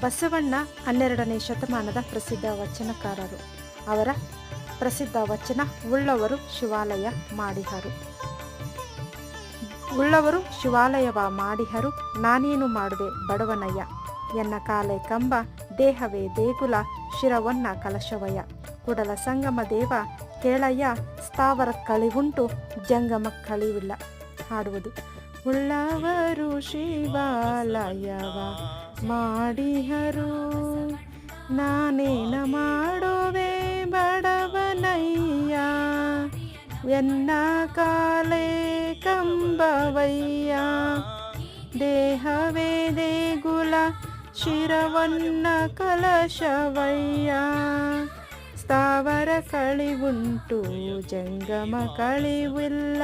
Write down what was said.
ಬಸವಣ್ಣ 12ನೇ ಶತಮಾನದ ಪ್ರಸಿದ್ಧ ವಚನಕಾರರು. ಅವರ ಪ್ರಸಿದ್ಧ ವಚನ ಉಳ್ಳವರು ಶಿವಾಲಯ ಮಾಡಿಹರು. ಉಳ್ಳವರು ಶಿವಾಲಯವ ಮಾಡಿಹರು, ನಾನೇನು ಮಾಡುವೆ ಬಡವನಯ್ಯ. ಎನ್ನ ಕಾಲೆ ಕಂಬ, ದೇಹವೇ ದೇಗುಲ, ಶಿರವನ್ನ ಕಲಶವಯ್ಯ. ಕುಡಲ ಸಂಗಮ ದೇವ ಕೇಳಯ್ಯ, ಸ್ಥಾವರ ಕಳಿವುಂಟು ಜಂಗಮ ಕಳಿವಿಲ್ಲ. ಹಾಡುವುದು: ಉಳ್ಳವರು ಶಿವಾಲಯವ ಮಾಡಿಹರು, ನಾನೇನ ಮಾಡುವೆ ಬಡವನಯ್ಯ. ಎನ್ನ ಕಾಲೆ ಕಂಬವಯ್ಯ, ದೇಹವೇ ದೇಗುಲ, ಶಿರವನ್ನ ಕಲಶವಯ್ಯ. ಸ್ಥಾವರ ಕಳಿವುಂಟು ಜಂಗಮ ಕಳಿವಿಲ್ಲ.